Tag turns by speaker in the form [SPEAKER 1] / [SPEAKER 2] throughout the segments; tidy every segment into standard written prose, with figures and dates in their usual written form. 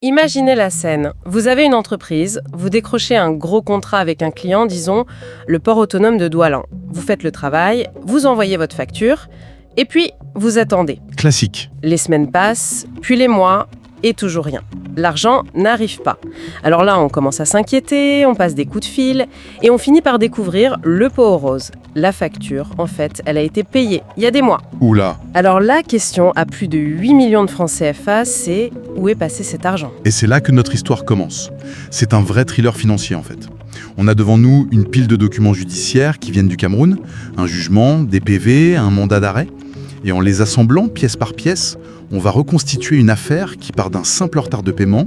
[SPEAKER 1] Imaginez la scène. Vous avez une entreprise, vous décrochez un gros contrat avec un client, disons le port autonome de Doualin. Vous faites le travail, vous envoyez votre facture, et puis vous attendez.
[SPEAKER 2] Classique.
[SPEAKER 1] Les semaines passent, puis les mois, et toujours rien. L'argent n'arrive pas. Alors là, on commence à s'inquiéter, on passe des coups de fil, et on finit par découvrir le pot aux roses. La facture, en fait, elle a été payée il y a des mois.
[SPEAKER 2] Oula.
[SPEAKER 1] Alors la question à plus de 8 millions de francs CFA, c'est où est passé cet argent ?
[SPEAKER 2] Et c'est là que notre histoire commence. C'est un vrai thriller financier en fait. On a devant nous une pile de documents judiciaires qui viennent du Cameroun, un jugement, des PV, un mandat d'arrêt. Et en les assemblant pièce par pièce, on va reconstituer une affaire qui part d'un simple retard de paiement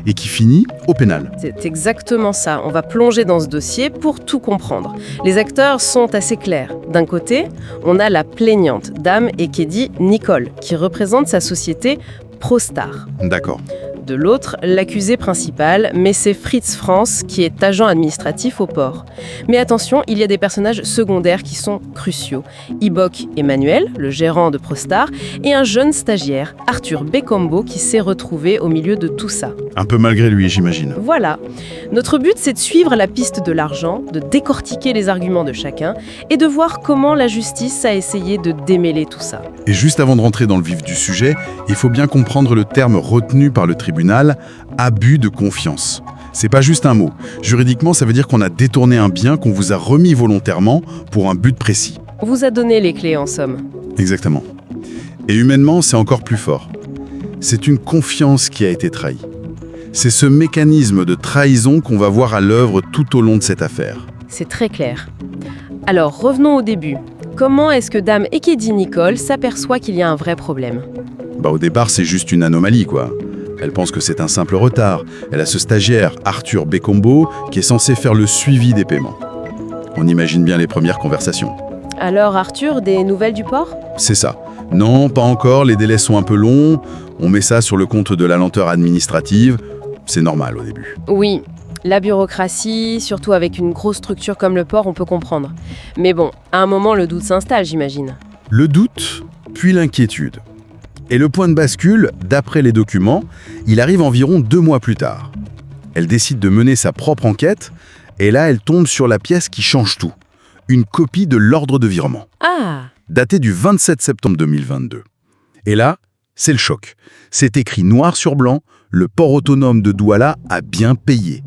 [SPEAKER 2] et qui finit au pénal.
[SPEAKER 1] C'est exactement ça. On va plonger dans ce dossier pour tout comprendre. Les acteurs sont assez clairs. D'un côté, on a la plaignante, Dame Ekedi Nicole, qui représente sa société ProStar.
[SPEAKER 2] D'accord.
[SPEAKER 1] De l'autre, l'accusé principal, mais c'est Fritz France, qui est agent administratif au port. Mais attention, il y a des personnages secondaires qui sont cruciaux. Ibok Emmanuel, le gérant de ProStar, et un jeune stagiaire, Arthur Bekombo, qui s'est retrouvé au milieu de tout ça.
[SPEAKER 2] Un peu malgré lui, j'imagine.
[SPEAKER 1] Voilà. Notre but, c'est de suivre la piste de l'argent, de décortiquer les arguments de chacun, et de voir comment la justice a essayé de démêler tout ça.
[SPEAKER 2] Et juste avant de rentrer dans le vif du sujet, il faut bien comprendre le terme retenu par le tribunal, abus de confiance. C'est pas juste un mot. Juridiquement, ça veut dire qu'on a détourné un bien qu'on vous a remis volontairement pour un but précis.
[SPEAKER 1] On vous a donné les clés en somme.
[SPEAKER 2] Exactement. Et humainement, c'est encore plus fort. C'est une confiance qui a été trahie. C'est ce mécanisme de trahison qu'on va voir à l'œuvre tout au long de cette affaire.
[SPEAKER 1] C'est très clair. Alors, revenons au début. Comment est-ce que Dame Ekedi Nicole s'aperçoit qu'il y a un vrai problème ?
[SPEAKER 2] Au départ, c'est juste une anomalie, quoi. Elle pense que c'est un simple retard. Elle a ce stagiaire, Arthur Bekombo, qui est censé faire le suivi des paiements. On imagine bien les premières conversations.
[SPEAKER 1] Alors Arthur, des nouvelles du port ?
[SPEAKER 2] C'est ça. Non, pas encore, les délais sont un peu longs. On met ça sur le compte de la lenteur administrative. C'est normal au début.
[SPEAKER 1] Oui, la bureaucratie, surtout avec une grosse structure comme le port, on peut comprendre. Mais bon, à un moment, le doute s'installe, j'imagine.
[SPEAKER 2] Le doute, puis l'inquiétude. Et le point de bascule, d'après les documents, il arrive environ 2 mois plus tard. Elle décide de mener sa propre enquête, et là, elle tombe sur la pièce qui change tout. Une copie de l'ordre de virement.
[SPEAKER 1] Ah !
[SPEAKER 2] Datée du 27 septembre 2022. Et là, c'est le choc. C'est écrit noir sur blanc, le port autonome de Douala a bien payé.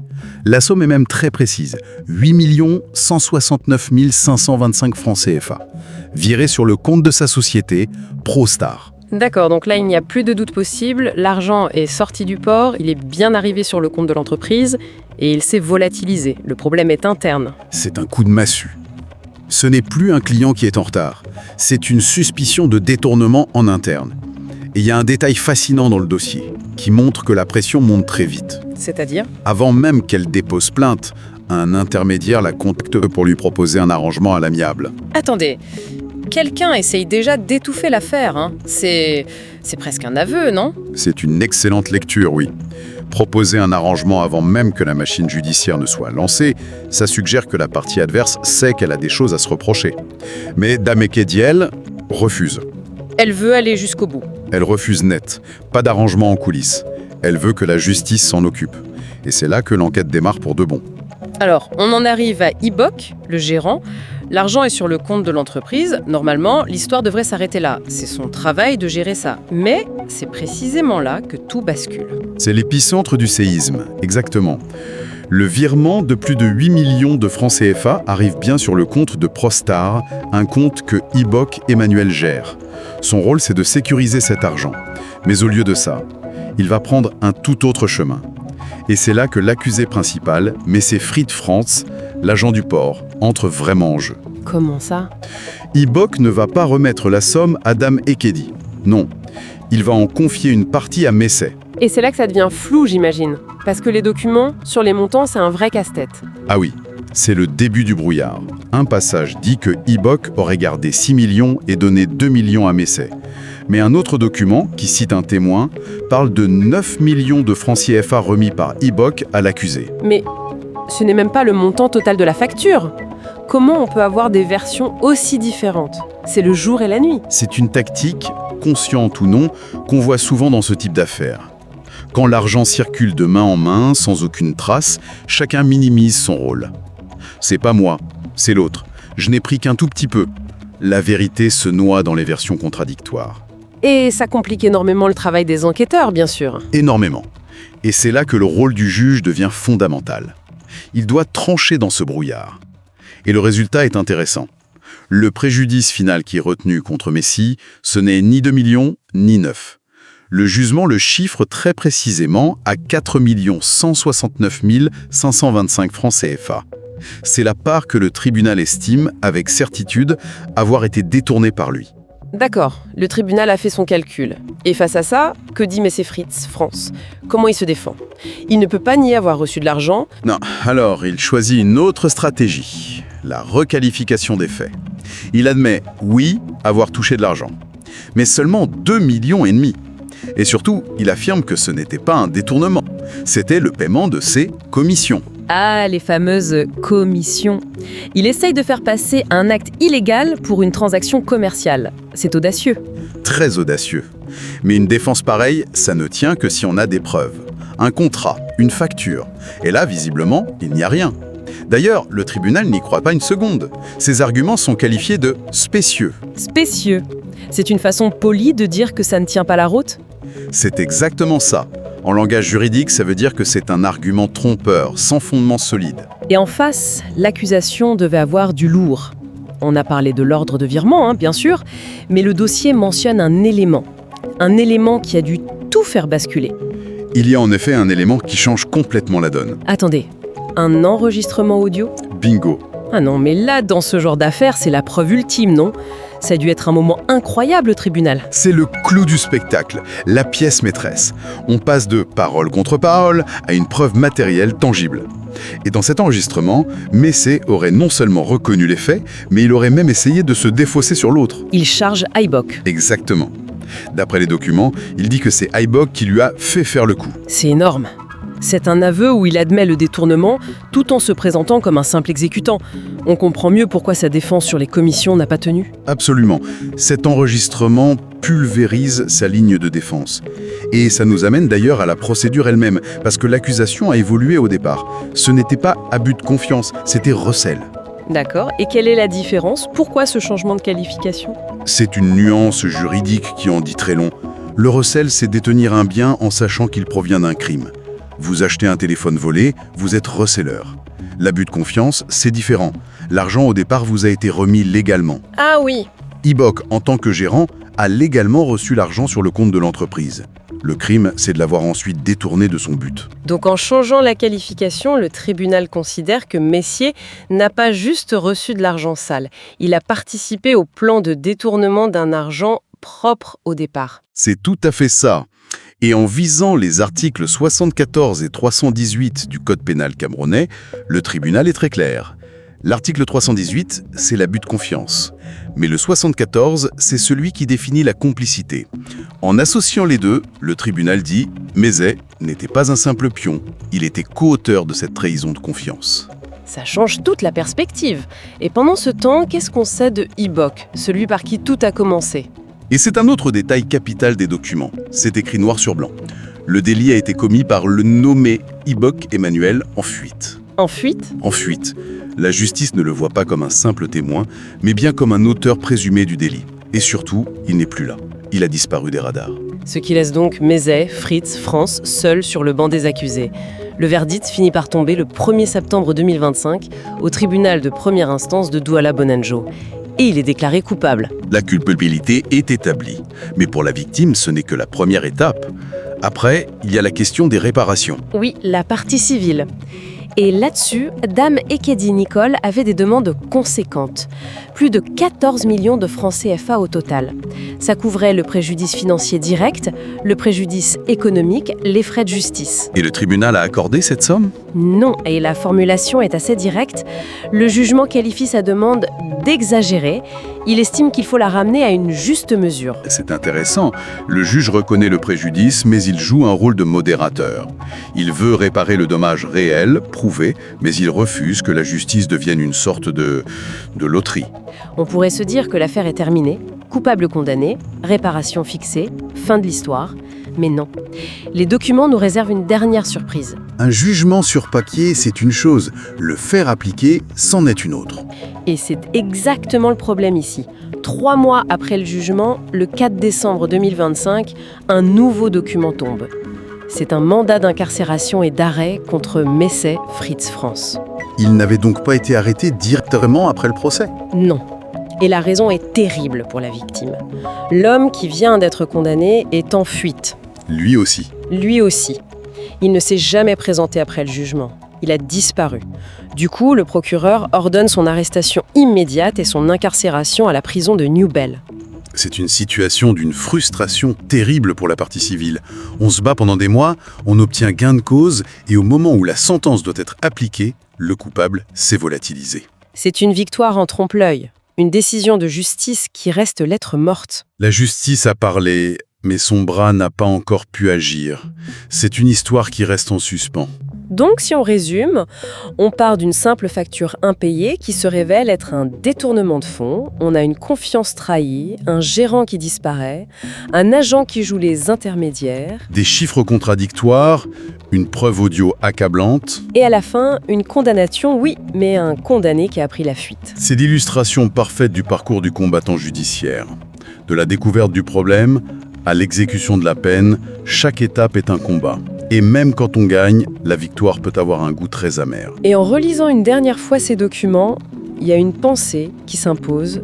[SPEAKER 2] La somme est même très précise, 8 169 525 francs CFA, virés sur le compte de sa société, ProStar.
[SPEAKER 1] D'accord, donc là, il n'y a plus de doute possible. L'argent est sorti du port, il est bien arrivé sur le compte de l'entreprise et il s'est volatilisé. Le problème est interne.
[SPEAKER 2] C'est un coup de massue. Ce n'est plus un client qui est en retard. C'est une suspicion de détournement en interne. Et il y a un détail fascinant dans le dossier, qui montre que la pression monte très vite.
[SPEAKER 1] C'est-à-dire ?
[SPEAKER 2] Avant même qu'elle dépose plainte, un intermédiaire la contacte pour lui proposer un arrangement à l'amiable.
[SPEAKER 1] Attendez, quelqu'un essaye déjà d'étouffer l'affaire, hein. C'est presque un aveu, non ?
[SPEAKER 2] C'est une excellente lecture, oui. Proposer un arrangement avant même que la machine judiciaire ne soit lancée, ça suggère que la partie adverse sait qu'elle a des choses à se reprocher. Mais Dame Ekedi, elle, refuse.
[SPEAKER 1] Elle veut aller jusqu'au bout.
[SPEAKER 2] Elle refuse net. Pas d'arrangement en coulisses. Elle veut que la justice s'en occupe. Et c'est là que l'enquête démarre pour de bon.
[SPEAKER 1] Alors, on en arrive à Ibok, le gérant. L'argent est sur le compte de l'entreprise. Normalement, l'histoire devrait s'arrêter là. C'est son travail de gérer ça. Mais c'est précisément là que tout bascule.
[SPEAKER 2] C'est l'épicentre du séisme, exactement. Le virement de plus de 8 millions de francs CFA arrive bien sur le compte de ProStar, un compte que Ibok Emmanuel gère. Son rôle, c'est de sécuriser cet argent. Mais au lieu de ça, il va prendre un tout autre chemin. Et c'est là que l'accusé principal, mais c'est Fritz France, l'agent du port, entre vraiment en jeu.
[SPEAKER 1] Comment ça ?
[SPEAKER 2] Ibok ne va pas remettre la somme à Dame Ekedi. Non, il va en confier une partie à Messet.
[SPEAKER 1] Et c'est là que ça devient flou, j'imagine. Parce que les documents, sur les montants, c'est un vrai casse-tête.
[SPEAKER 2] Ah oui, c'est le début du brouillard. Un passage dit que Ibok aurait gardé 6 millions et donné 2 millions à Messet. Mais un autre document, qui cite un témoin, parle de 9 millions de francs CFA remis par Ibok à l'accusé.
[SPEAKER 1] Mais ce n'est même pas le montant total de la facture. Comment on peut avoir des versions aussi différentes ? C'est le jour et la nuit.
[SPEAKER 2] C'est une tactique, consciente ou non, qu'on voit souvent dans ce type d'affaires. Quand l'argent circule de main en main, sans aucune trace, chacun minimise son rôle. C'est pas moi, c'est l'autre. Je n'ai pris qu'un tout petit peu. La vérité se noie dans les versions contradictoires.
[SPEAKER 1] Et ça complique énormément le travail des enquêteurs, bien sûr.
[SPEAKER 2] Énormément. Et c'est là que le rôle du juge devient fondamental. Il doit trancher dans ce brouillard. Et le résultat est intéressant. Le préjudice final qui est retenu contre Messi, ce n'est ni 2 millions, ni 9. Le jugement le chiffre très précisément à 4 169 525 francs CFA. C'est la part que le tribunal estime, avec certitude, avoir été détournée par lui.
[SPEAKER 1] D'accord, le tribunal a fait son calcul. Et face à ça, que dit Messi Fritz France? Comment il se défend? Il ne peut pas nier avoir reçu de l'argent.
[SPEAKER 2] Non, alors il choisit une autre stratégie, la requalification des faits. Il admet, oui, avoir touché de l'argent, mais seulement 2,5 millions. Et surtout, il affirme que ce n'était pas un détournement, c'était le paiement de ses commissions.
[SPEAKER 3] Ah, les fameuses commissions. Il essaye de faire passer un acte illégal pour une transaction commerciale. C'est audacieux.
[SPEAKER 2] Très audacieux. Mais une défense pareille, ça ne tient que si on a des preuves. Un contrat, une facture. Et là, visiblement, il n'y a rien. D'ailleurs, le tribunal n'y croit pas une seconde. Ses arguments sont qualifiés de spécieux.
[SPEAKER 3] Spécieux. C'est une façon polie de dire que ça ne tient pas la route?
[SPEAKER 2] C'est exactement ça. En langage juridique, ça veut dire que c'est un argument trompeur, sans fondement solide.
[SPEAKER 3] Et en face, l'accusation devait avoir du lourd. On a parlé de l'ordre de virement, bien sûr, mais le dossier mentionne un élément. Un élément qui a dû tout faire basculer.
[SPEAKER 2] Il y a en effet un élément qui change complètement la donne.
[SPEAKER 3] Attendez, un enregistrement audio?
[SPEAKER 2] Bingo.
[SPEAKER 3] Ah non, mais là, dans ce genre d'affaires, c'est la preuve ultime, non? Ça a dû être un moment incroyable au tribunal.
[SPEAKER 2] C'est le clou du spectacle, la pièce maîtresse. On passe de parole contre parole à une preuve matérielle tangible. Et dans cet enregistrement, Messi aurait non seulement reconnu les faits, mais il aurait même essayé de se défausser sur l'autre.
[SPEAKER 3] Il charge Ibok.
[SPEAKER 2] Exactement. D'après les documents, il dit que c'est Ibok qui lui a fait faire le coup.
[SPEAKER 3] C'est énorme. C'est un aveu où il admet le détournement tout en se présentant comme un simple exécutant. On comprend mieux pourquoi sa défense sur les commissions n'a pas tenu.
[SPEAKER 2] Absolument. Cet enregistrement pulvérise sa ligne de défense. Et ça nous amène d'ailleurs à la procédure elle-même, parce que l'accusation a évolué au départ. Ce n'était pas abus de confiance, c'était recel.
[SPEAKER 3] D'accord. Et quelle est la différence? Pourquoi ce changement de qualification?
[SPEAKER 2] C'est une nuance juridique qui en dit très long. Le recel, c'est détenir un bien en sachant qu'il provient d'un crime. Vous achetez un téléphone volé, vous êtes receleur. L'abus de confiance, c'est différent. L'argent au départ vous a été remis légalement.
[SPEAKER 1] Ah oui.
[SPEAKER 2] Ibok, en tant que gérant, a légalement reçu l'argent sur le compte de l'entreprise. Le crime, c'est de l'avoir ensuite détourné de son but.
[SPEAKER 1] Donc en changeant la qualification, le tribunal considère que Messier n'a pas juste reçu de l'argent sale. Il a participé au plan de détournement d'un argent propre au départ.
[SPEAKER 2] C'est tout à fait ça. Et en visant les articles 74 et 318 du Code pénal camerounais, le tribunal est très clair. L'article 318, c'est l'abus de confiance. Mais le 74, c'est celui qui définit la complicité. En associant les deux, le tribunal dit « Messi n'était pas un simple pion, il était co-auteur de cette trahison de confiance ».
[SPEAKER 1] Ça change toute la perspective. Et pendant ce temps, qu'est-ce qu'on sait de Ibok, celui par qui tout a commencé ?
[SPEAKER 2] Et c'est un autre détail capital des documents. C'est écrit noir sur blanc. Le délit a été commis par le nommé Ibok Emmanuel en fuite.
[SPEAKER 1] En fuite ?
[SPEAKER 2] En fuite. La justice ne le voit pas comme un simple témoin, mais bien comme un auteur présumé du délit. Et surtout, il n'est plus là. Il a disparu des radars.
[SPEAKER 1] Ce qui laisse donc Messi, Fritz, France seuls sur le banc des accusés. Le verdict finit par tomber le 1er septembre 2025 au tribunal de première instance de Douala-Bonanjo. Et il est déclaré coupable.
[SPEAKER 2] La culpabilité est établie. Mais pour la victime, ce n'est que la première étape. Après, il y a la question des réparations.
[SPEAKER 1] Oui, la partie civile. Et là-dessus, Dame Ekedi Nicole avait des demandes conséquentes. Plus de 14 millions de francs CFA au total. Ça couvrait le préjudice financier direct, le préjudice économique, les frais de justice.
[SPEAKER 2] Et le tribunal a accordé cette somme ?
[SPEAKER 1] Non, et la formulation est assez directe. Le jugement qualifie sa demande d'exagérée. Il estime qu'il faut la ramener à une juste mesure.
[SPEAKER 2] C'est intéressant. Le juge reconnaît le préjudice, mais il joue un rôle de modérateur. Il veut réparer le dommage réel, prouvé, mais il refuse que la justice devienne une sorte de loterie.
[SPEAKER 1] On pourrait se dire que l'affaire est terminée, coupable condamné, réparation fixée, fin de l'histoire. Mais non. Les documents nous réservent une dernière surprise.
[SPEAKER 2] Un jugement sur papier, c'est une chose. Le faire appliquer, c'en est une autre.
[SPEAKER 1] Et c'est exactement le problème ici. 3 mois après le jugement, le 4 décembre 2025, un nouveau document tombe. C'est un mandat d'incarcération et d'arrêt contre Messet Fritz France.
[SPEAKER 2] Il n'avait donc pas été arrêté directement après le procès.
[SPEAKER 1] Non. Et la raison est terrible pour la victime. L'homme qui vient d'être condamné est en fuite.
[SPEAKER 2] Lui aussi.
[SPEAKER 1] Lui aussi. Il ne s'est jamais présenté après le jugement. Il a disparu. Du coup, le procureur ordonne son arrestation immédiate et son incarcération à la prison de New Bell.
[SPEAKER 2] C'est une situation d'une frustration terrible pour la partie civile. On se bat pendant des mois, on obtient gain de cause, et au moment où la sentence doit être appliquée, le coupable s'est volatilisé.
[SPEAKER 1] C'est une victoire en trompe-l'œil. Une décision de justice qui reste lettre morte.
[SPEAKER 2] La justice a parlé, mais son bras n'a pas encore pu agir. C'est une histoire qui reste en suspens.
[SPEAKER 1] Donc, si on résume, on part d'une simple facture impayée qui se révèle être un détournement de fonds, on a une confiance trahie, un gérant qui disparaît, un agent qui joue les intermédiaires,
[SPEAKER 2] Des chiffres contradictoires, une preuve audio accablante.
[SPEAKER 1] et à la fin, une condamnation, oui, mais un condamné qui a pris la fuite.
[SPEAKER 2] C'est l'illustration parfaite du parcours du combattant judiciaire. De la découverte du problème à l'exécution de la peine, chaque étape est un combat. Et même quand on gagne, la victoire peut avoir un goût très amer.
[SPEAKER 1] Et en relisant une dernière fois ces documents, il y a une pensée qui s'impose,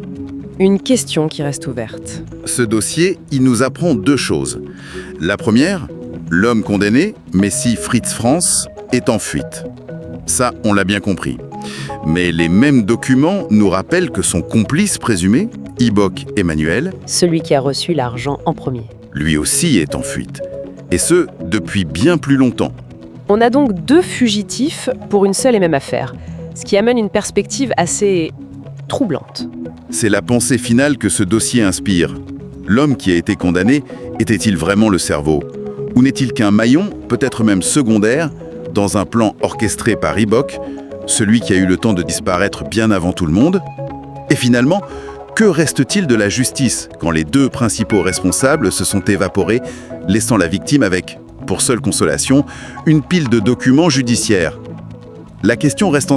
[SPEAKER 1] une question qui reste ouverte.
[SPEAKER 4] Ce dossier, il nous apprend 2 choses. La première, l'homme condamné, Messet Fritz France, est en fuite. Ça, on l'a bien compris. Mais les mêmes documents nous rappellent que son complice présumé, Ibok Emmanuel,
[SPEAKER 1] Celui qui a reçu l'argent en premier.
[SPEAKER 4] lui aussi est en fuite. Et ce, depuis bien plus longtemps.
[SPEAKER 1] On a donc 2 fugitifs pour une seule et même affaire, ce qui amène une perspective assez troublante.
[SPEAKER 4] C'est la pensée finale que ce dossier inspire. L'homme qui a été condamné, était-il vraiment le cerveau? Ou n'est-il qu'un maillon, peut-être même secondaire, dans un plan orchestré par Ibok, celui qui a eu le temps de disparaître bien avant tout le monde? Et finalement, que reste-t-il de la justice quand les 2 principaux responsables se sont évaporés, laissant la victime avec, pour seule consolation, une pile de documents judiciaires? La question reste